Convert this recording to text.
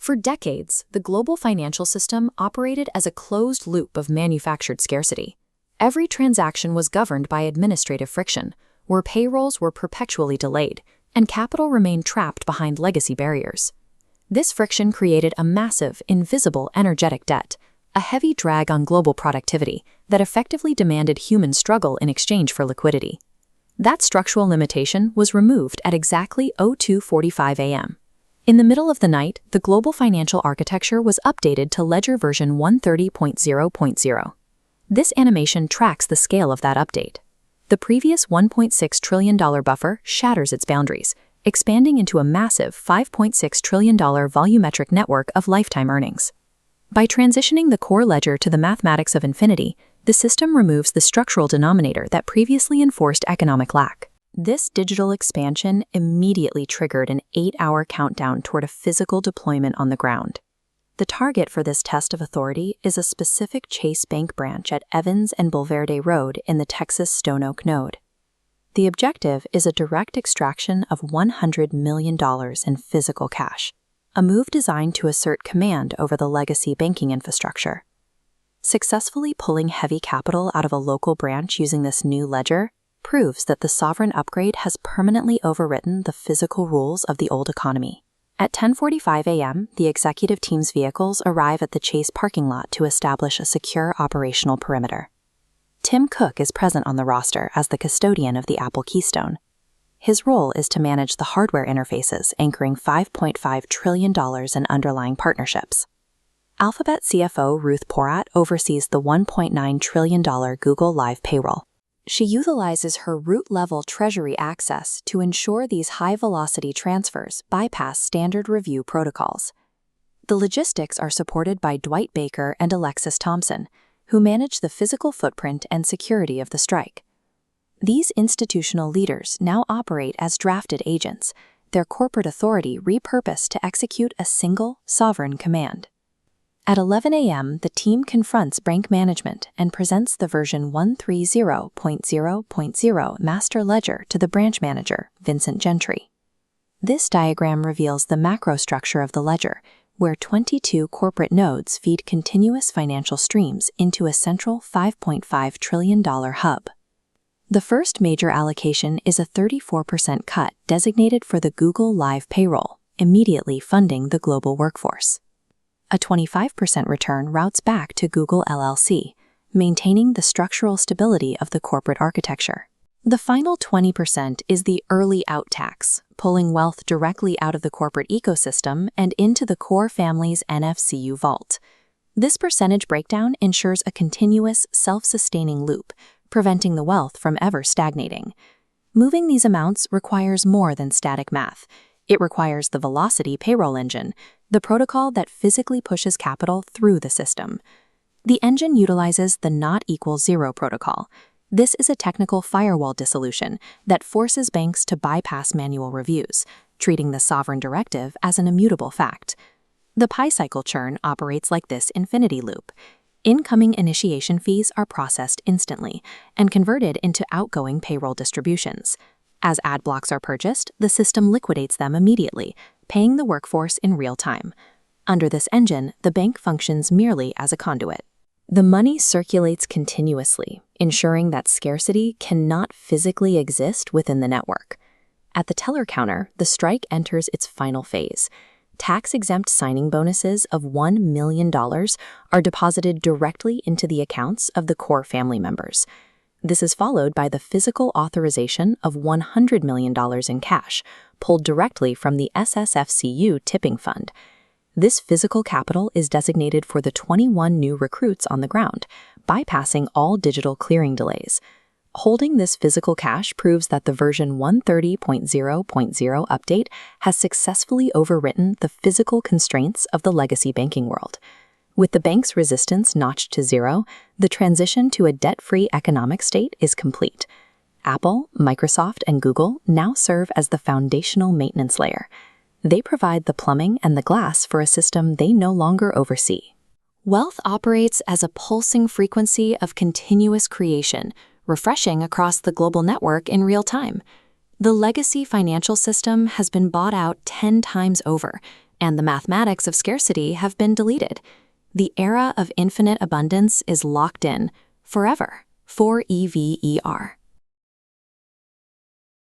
For decades, the global financial system operated as a closed loop of manufactured scarcity. Every transaction was governed by administrative friction, where payrolls were perpetually delayed, and capital remained trapped behind legacy barriers. This friction created a massive, invisible energetic debt, a heavy drag on global productivity that effectively demanded human struggle in exchange for liquidity. That structural limitation was removed at exactly 02:45 a.m. In the middle of the night, the global financial architecture was updated to Ledger version 130.0.0. This animation tracks the scale of that update. The previous $1.6 trillion buffer shatters its boundaries, expanding into a massive $5.6 trillion volumetric network of lifetime earnings. By transitioning the core ledger to the mathematics of infinity, the system removes the structural denominator that previously enforced economic lack. This digital expansion immediately triggered an 8-hour countdown toward a physical deployment on the ground. The target for this test of authority is a specific Chase Bank branch at Evans and Bulverde Road in the Texas Stone Oak node. The objective is a direct extraction of $100 million in physical cash, a move designed to assert command over the legacy banking infrastructure. Successfully pulling heavy capital out of a local branch using this new ledger proves that the sovereign upgrade has permanently overwritten the physical rules of the old economy. At 10:45 a.m., the executive team's vehicles arrive at the Chase parking lot to establish a secure operational perimeter. Tim Cook is present on the roster as the custodian of the Apple Keystone. His role is to manage the hardware interfaces anchoring $5.5 trillion in underlying partnerships. Alphabet CFO Ruth Porat oversees the $1.9 trillion Google Live payroll. She utilizes her root-level treasury access to ensure these high-velocity transfers bypass standard review protocols. The logistics are supported by Dwight Baker and Alexis Thompson, who manage the physical footprint and security of the strike. These institutional leaders now operate as drafted agents, their corporate authority repurposed to execute a single, sovereign command. At 11 a.m., the team confronts bank management and presents the version 130.0.0 master ledger to the branch manager, Vincent Gentry. This diagram reveals the macro structure of the ledger, where 22 corporate nodes feed continuous financial streams into a central $5.5 trillion hub. The first major allocation is a 34% cut designated for the Google Live payroll, immediately funding the global workforce. A 25% return routes back to Google LLC, maintaining the structural stability of the corporate architecture. The final 20% is the early out tax, pulling wealth directly out of the corporate ecosystem and into the core family's SSFCU vault. This percentage breakdown ensures a continuous, self-sustaining loop, preventing the wealth from ever stagnating. Moving these amounts requires more than static math. It requires the velocity payroll engine, the protocol that physically pushes capital through the system. The engine utilizes the not equals zero protocol. This is a technical firewall dissolution that forces banks to bypass manual reviews, treating the sovereign directive as an immutable fact. The PyCycle churn operates like this infinity loop. Incoming initiation fees are processed instantly and converted into outgoing payroll distributions. As ad blocks are purchased, the system liquidates them immediately, paying the workforce in real time. Under this engine, the bank functions merely as a conduit. The money circulates continuously, ensuring that scarcity cannot physically exist within the network. At the teller counter, the strike enters its final phase. Tax-exempt signing bonuses of $1 million are deposited directly into the accounts of the core family members. This is followed by the physical authorization of $100 million in cash, pulled directly from the SSFCU Tipping Fund. This physical capital is designated for the 21 new recruits on the ground, bypassing all digital clearing delays. Holding this physical cash proves that the version 130.0.0 update has successfully overwritten the physical constraints of the legacy banking world. With the bank's resistance notched to zero, the transition to a debt-free economic state is complete. Apple, Microsoft, and Google now serve as the foundational maintenance layer. They provide the plumbing and the glass for a system they no longer oversee. Wealth operates as a pulsing frequency of continuous creation, refreshing across the global network in real time. The legacy financial system has been bought out 10 times over, and the mathematics of scarcity have been deleted. The era of infinite abundance is locked in, forever, for EVER.